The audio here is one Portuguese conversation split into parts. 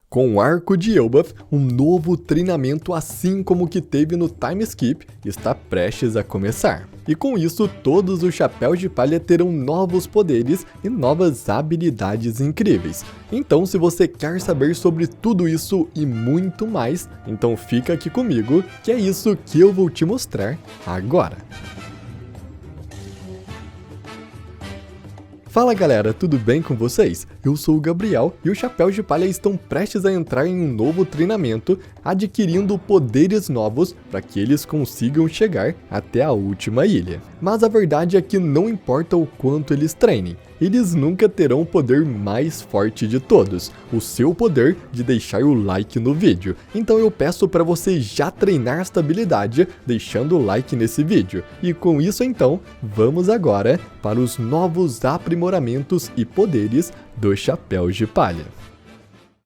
Com o arco de Elbaf, um novo treinamento, assim como o que teve no Time Skip, está prestes a começar. E com isso, todos os Chapéus de Palha terão novos poderes e novas habilidades incríveis. Então, se você quer saber sobre tudo isso e muito mais, então fica aqui comigo, que é isso que eu vou te mostrar agora. Fala galera, tudo bem com vocês? Eu sou o Gabriel e os Chapéus de Palha estão prestes a entrar em um novo treinamento, adquirindo poderes novos para que eles consigam chegar até a última ilha. Mas a verdade é que não importa o quanto eles treinem, eles nunca terão o poder mais forte de todos, o seu poder de deixar o like no vídeo. Então eu peço para você já treinar esta habilidade deixando o like nesse vídeo. E com isso então, vamos agora para os novos aprimoramentos e poderes dos Chapéus de Palha.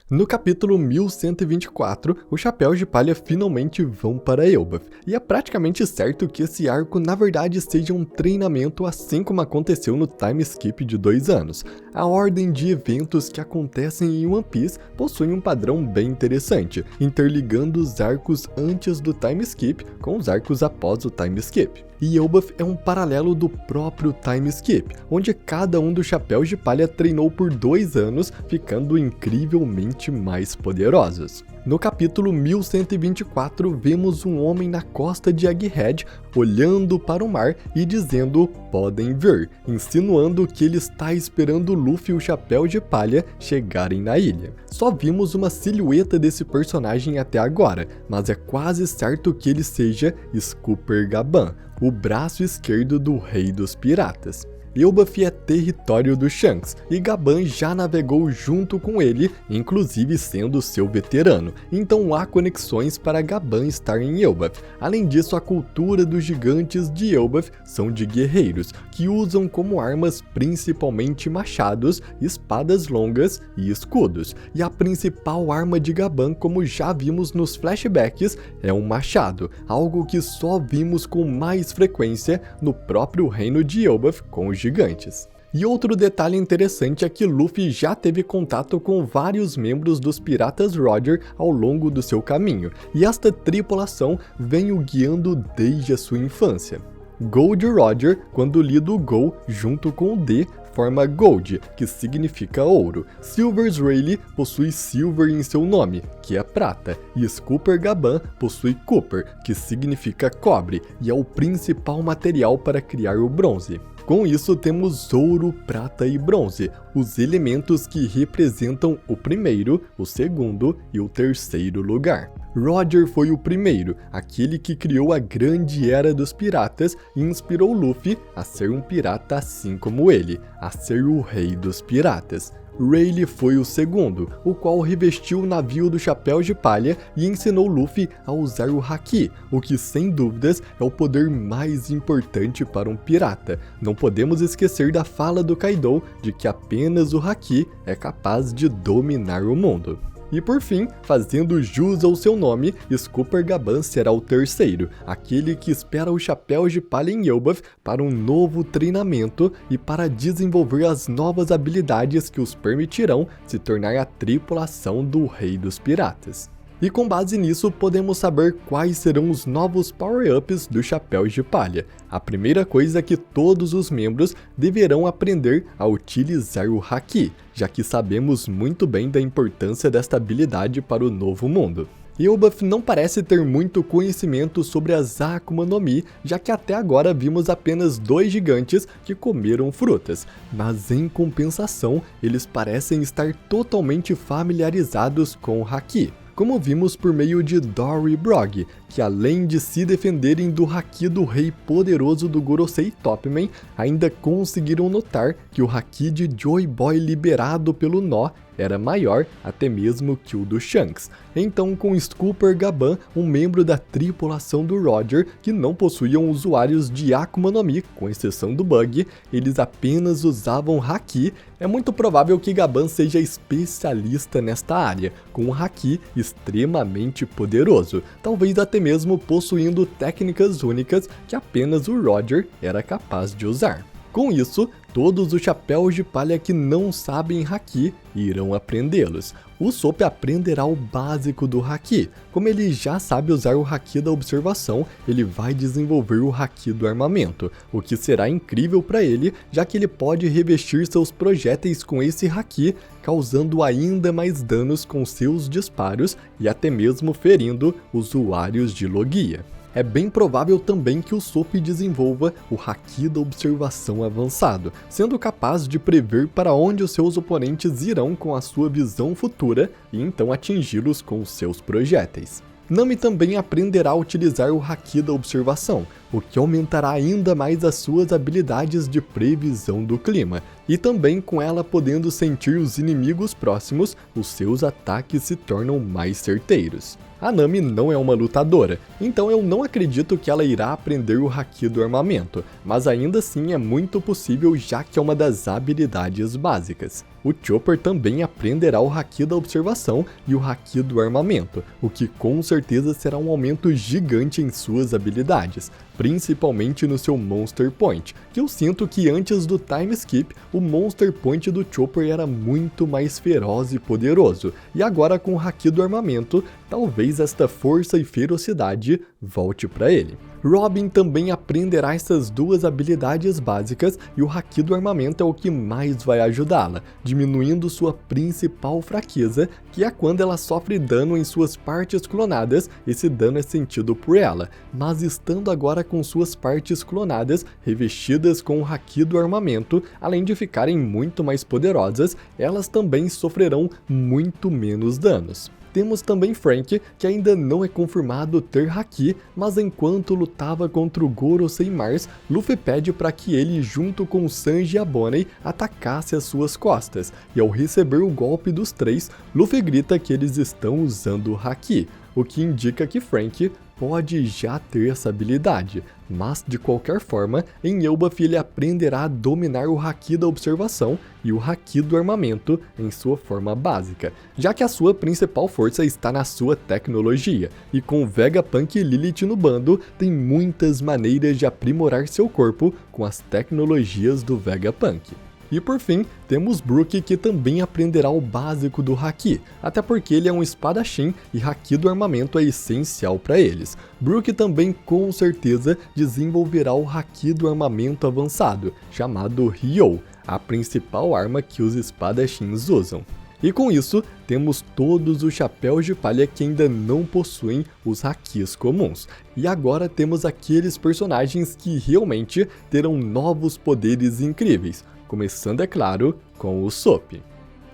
No capítulo 1124, os Chapéus de Palha finalmente vão para Elbaf, e é praticamente certo que esse arco na verdade seja um treinamento assim como aconteceu no Time Skip de 2 anos. A ordem de eventos que acontecem em One Piece possui um padrão bem interessante, interligando os arcos antes do Time Skip com os arcos após o Time Skip. E Elbaf é um paralelo do próprio Time Skip, onde cada um dos Chapéus de Palha treinou por 2 anos, ficando incrivelmente mais poderosos. No capítulo 1124, vemos um homem na costa de Egghead olhando para o mar e dizendo "podem vir", insinuando que ele está esperando Luffy e o Chapéu de Palha chegarem na ilha. Só vimos uma silhueta desse personagem até agora, mas é quase certo que ele seja Scooper Gaban, o braço esquerdo do Rei dos Piratas. Elbaf é território do Shanks, e Gaban já navegou junto com ele, inclusive sendo seu veterano, então há conexões para Gaban estar em Elbaf. Além disso, a cultura dos gigantes de Elbaf são de guerreiros, que usam como armas principalmente machados, espadas longas e escudos, e a principal arma de Gaban, como já vimos nos flashbacks, é um machado, algo que só vimos com mais frequência no próprio reino de Elbaf com os gigantes. E outro detalhe interessante é que Luffy já teve contato com vários membros dos Piratas Roger ao longo do seu caminho, e esta tripulação vem o guiando desde a sua infância. Gold Roger, quando lido Go junto com o D, forma Gold, que significa ouro. Silver's Rayleigh possui Silver em seu nome, que é prata, e Scooper Gaban possui Copper, que significa cobre, e é o principal material para criar o bronze. Com isso temos ouro, prata e bronze, os elementos que representam o primeiro, o segundo e o terceiro lugar. Roger foi o primeiro, aquele que criou a grande era dos piratas e inspirou Luffy a ser um pirata assim como ele, a ser o rei dos piratas. Rayleigh foi o segundo, o qual revestiu o navio do Chapéu de Palha e ensinou Luffy a usar o Haki, o que sem dúvidas é o poder mais importante para um pirata. Não podemos esquecer da fala do Kaido de que apenas o Haki é capaz de dominar o mundo. E por fim, fazendo jus ao seu nome, Scooper Gaban será o terceiro, aquele que espera os Chapéus de Palha em Elbaf para um novo treinamento e para desenvolver as novas habilidades que os permitirão se tornar a tripulação do Rei dos Piratas. E com base nisso, podemos saber quais serão os novos power-ups dos Chapéus de Palha. A primeira coisa é que todos os membros deverão aprender a utilizar o Haki, já que sabemos muito bem da importância desta habilidade para o novo mundo. Elbaf não parece ter muito conhecimento sobre as Akuma no Mi, já que até agora vimos apenas 2 gigantes que comeram frutas, mas em compensação, eles parecem estar totalmente familiarizados com o Haki. Como vimos por meio de Dory e Brog, que além de se defenderem do Haki do rei poderoso do Gorosei Topman, ainda conseguiram notar que o Haki de Joy Boy liberado pelo nó era maior até mesmo que o do Shanks. Então, com Scooper Gaban, um membro da tripulação do Roger, que não possuíam usuários de Akuma no Mi, com exceção do Bug, eles apenas usavam Haki, é muito provável que Gaban seja especialista nesta área, com um Haki extremamente poderoso, talvez até mesmo possuindo técnicas únicas que apenas o Roger era capaz de usar. Com isso, todos os chapéus de palha que não sabem Haki irão aprendê-los. O Usopp aprenderá o básico do Haki. Como ele já sabe usar o Haki da observação, ele vai desenvolver o Haki do armamento, o que será incrível para ele, já que ele pode revestir seus projéteis com esse Haki, causando ainda mais danos com seus disparos e até mesmo ferindo usuários de Logia. É bem provável também que o Usopp desenvolva o Haki da observação avançado, sendo capaz de prever para onde os seus oponentes irão com a sua visão futura e então atingi-los com os seus projéteis. Nami também aprenderá a utilizar o Haki da observação, o que aumentará ainda mais as suas habilidades de previsão do clima, e também com ela podendo sentir os inimigos próximos, os seus ataques se tornam mais certeiros. A Nami não é uma lutadora, então eu não acredito que ela irá aprender o Haki do armamento, mas ainda assim é muito possível, já que é uma das habilidades básicas. O Chopper também aprenderá o Haki da observação e o Haki do armamento, o que com certeza será um aumento gigante em suas habilidades, principalmente no seu Monster Point, que eu sinto que antes do Time Skip, o Monster Point do Chopper era muito mais feroz e poderoso, e agora com o Haki do armamento, talvez esta força e ferocidade volte para ele. Robin também aprenderá essas duas habilidades básicas e o Haki do armamento é o que mais vai ajudá-la, diminuindo sua principal fraqueza, que é quando ela sofre dano em suas partes clonadas. Esse dano é sentido por ela, mas estando agora com suas partes clonadas revestidas com o Haki do armamento, além de ficarem muito mais poderosas, elas também sofrerão muito menos danos. Temos também Franky, que ainda não é confirmado ter Haki, mas enquanto lutava contra o Gorosei Mars, Luffy pede para que ele, junto com Sanji e a Bonnie, atacasse as suas costas, e ao receber o golpe dos três, Luffy grita que eles estão usando o Haki, o que indica que Franky pode já ter essa habilidade, mas de qualquer forma, em Elbaf ele aprenderá a dominar o Haki da observação e o Haki do armamento em sua forma básica, já que a sua principal força está na sua tecnologia, e com Vegapunk e Lilith no bando, tem muitas maneiras de aprimorar seu corpo com as tecnologias do Vegapunk. E por fim, temos Brook, que também aprenderá o básico do Haki, até porque ele é um espadachim e Haki do armamento é essencial para eles. Brook também com certeza desenvolverá o Haki do armamento avançado, chamado Ryou, a principal arma que os espadachins usam. E com isso, temos todos os chapéus de palha que ainda não possuem os Hakis comuns. E agora temos aqueles personagens que realmente terão novos poderes incríveis, começando, é claro, com o Usopp.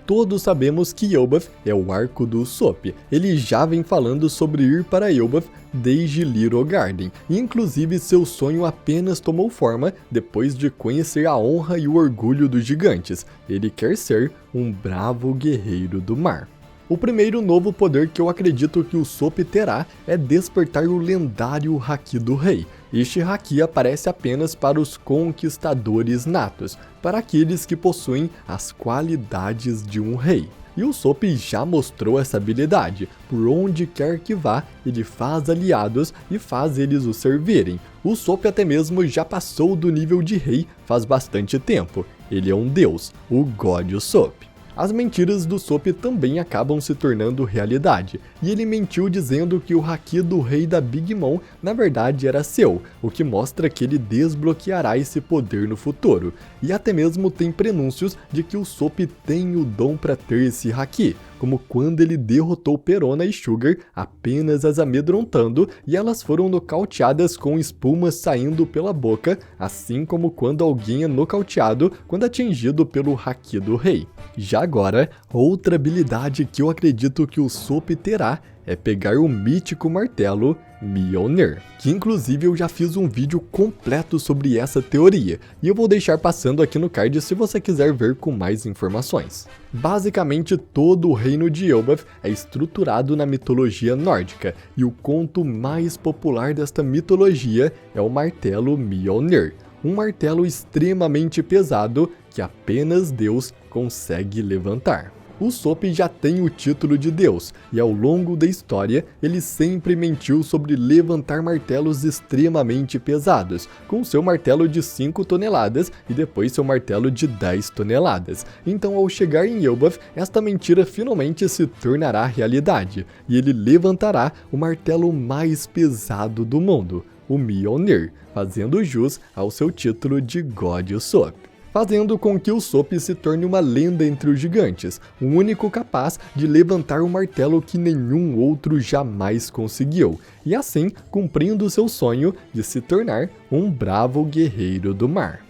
Todos sabemos que Elbaf é o arco do Usopp. Ele já vem falando sobre ir para Elbaf desde Little Garden, e inclusive seu sonho apenas tomou forma depois de conhecer a honra e o orgulho dos gigantes. Ele quer ser um bravo guerreiro do mar. O primeiro novo poder que eu acredito que o Usopp terá é despertar o lendário Haki do Rei. Este Haki aparece apenas para os conquistadores natos, para aqueles que possuem as qualidades de um rei. E o Usopp já mostrou essa habilidade, por onde quer que vá, ele faz aliados e faz eles o servirem. O Usopp até mesmo já passou do nível de rei faz bastante tempo, ele é um deus, o God Usopp. As mentiras do Usopp também acabam se tornando realidade, e ele mentiu dizendo que o Haki do rei da Big Mom na verdade era seu, o que mostra que ele desbloqueará esse poder no futuro, e até mesmo tem prenúncios de que o Usopp tem o dom para ter esse Haki, como quando ele derrotou Perona e Sugar apenas as amedrontando e elas foram nocauteadas com espuma saindo pela boca, assim como quando alguém é nocauteado quando atingido pelo Haki do rei. Já agora, outra habilidade que eu acredito que o Usopp terá é pegar o mítico martelo Mjolnir, que inclusive eu já fiz um vídeo completo sobre essa teoria, e eu vou deixar passando aqui no card se você quiser ver com mais informações. Basicamente todo o reino de Elbaf é estruturado na mitologia nórdica, e o conto mais popular desta mitologia é o martelo Mjolnir, um martelo extremamente pesado que apenas Deus consegue levantar. Usopp já tem o título de Deus, e ao longo da história ele sempre mentiu sobre levantar martelos extremamente pesados, com seu martelo de 5 toneladas e depois seu martelo de 10 toneladas. Então ao chegar em Elbaf, esta mentira finalmente se tornará realidade, e ele levantará o martelo mais pesado do mundo, o Mjolnir, fazendo jus ao seu título de God Usopp, fazendo com que Usopp se torne uma lenda entre os gigantes, o único capaz de levantar um martelo que nenhum outro jamais conseguiu, e assim cumprindo seu sonho de se tornar um bravo guerreiro do mar.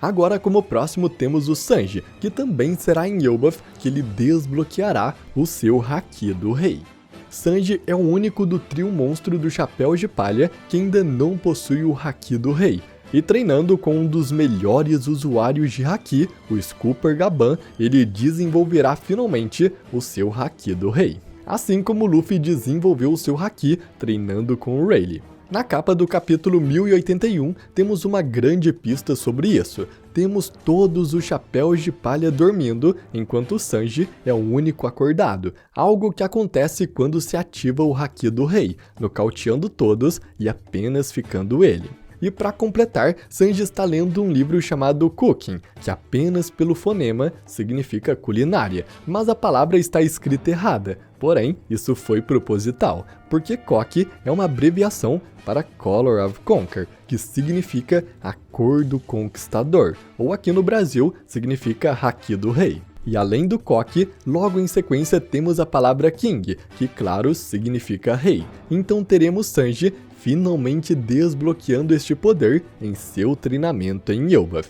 Agora, como próximo, temos o Sanji, que também será em Elbaf que ele desbloqueará o seu Haki do Rei. Sanji é o único do trio monstro do Chapéu de Palha que ainda não possui o Haki do Rei, e treinando com um dos melhores usuários de Haki, o Scooper Gaban, ele desenvolverá finalmente o seu Haki do Rei. Assim como Luffy desenvolveu o seu Haki treinando com o Rayleigh. Na capa do capítulo 1081 temos uma grande pista sobre isso. Temos todos os chapéus de palha dormindo, enquanto o Sanji é o único acordado, algo que acontece quando se ativa o Haki do Rei, nocauteando todos e apenas ficando ele. E para completar, Sanji está lendo um livro chamado Cooking, que apenas pelo fonema significa culinária, mas a palavra está escrita errada. Porém, isso foi proposital, porque Koki é uma abreviação para Color of Conquer, que significa a cor do conquistador, ou aqui no Brasil significa Haki do Rei. E além do Koki, logo em sequência temos a palavra King, que claro significa rei. Então teremos Sanji finalmente desbloqueando este poder em seu treinamento em Elbaf.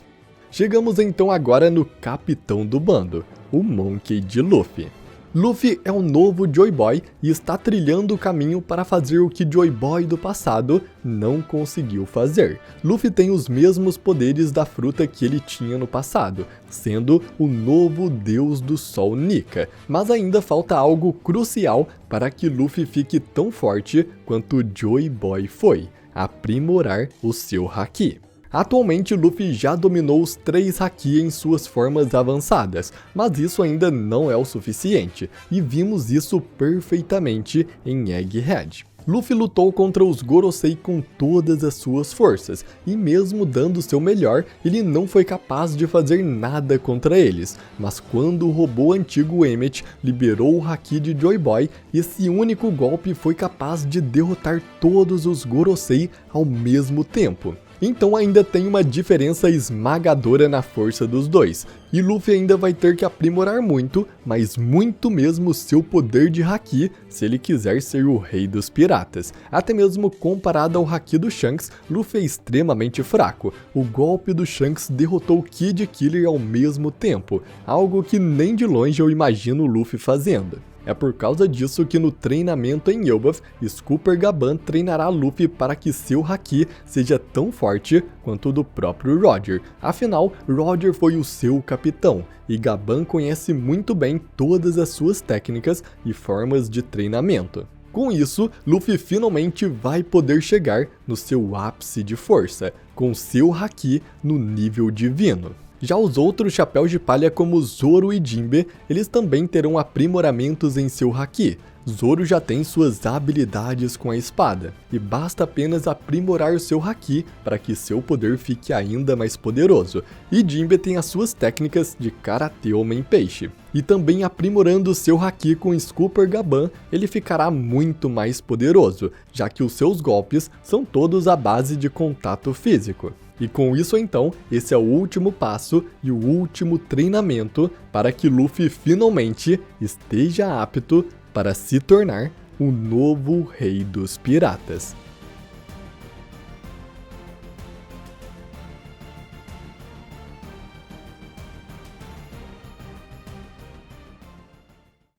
Chegamos então agora no capitão do bando, o Monkey D. Luffy. Luffy é um novo Joy Boy e está trilhando o caminho para fazer o que Joy Boy do passado não conseguiu fazer. Luffy tem os mesmos poderes da fruta que ele tinha no passado, sendo o novo deus do sol Nika, mas ainda falta algo crucial para que Luffy fique tão forte quanto Joy Boy foi: aprimorar o seu Haki. Atualmente, Luffy já dominou os 3 Haki em suas formas avançadas, mas isso ainda não é o suficiente, e vimos isso perfeitamente em Egghead. Luffy lutou contra os Gorosei com todas as suas forças, e mesmo dando seu melhor, ele não foi capaz de fazer nada contra eles. Mas quando o robô antigo Emmet liberou o Haki de Joy Boy, esse único golpe foi capaz de derrotar todos os Gorosei ao mesmo tempo. Então ainda tem uma diferença esmagadora na força dos dois, e Luffy ainda vai ter que aprimorar muito, mas muito mesmo seu poder de Haki, se ele quiser ser o rei dos piratas. Até mesmo comparado ao Haki do Shanks, Luffy é extremamente fraco. O golpe do Shanks derrotou Kid Killer ao mesmo tempo, algo que nem de longe eu imagino o Luffy fazendo. É por causa disso que no treinamento em Elbaf, Scooper Gaban treinará Luffy para que seu Haki seja tão forte quanto o do próprio Roger. Afinal, Roger foi o seu capitão, e Gaban conhece muito bem todas as suas técnicas e formas de treinamento. Com isso, Luffy finalmente vai poder chegar no seu ápice de força, com seu Haki no nível divino. Já os outros chapéus de palha como Zoro e Jinbe, eles também terão aprimoramentos em seu Haki. Zoro já tem suas habilidades com a espada, e basta apenas aprimorar o seu Haki para que seu poder fique ainda mais poderoso. E Jinbe tem as suas técnicas de Karate Homem Peixe. E também aprimorando seu Haki com Scooper Gaban, ele ficará muito mais poderoso, já que os seus golpes são todos à base de contato físico. E com isso então, esse é o último passo e o último treinamento para que Luffy finalmente esteja apto para se tornar o novo rei dos piratas.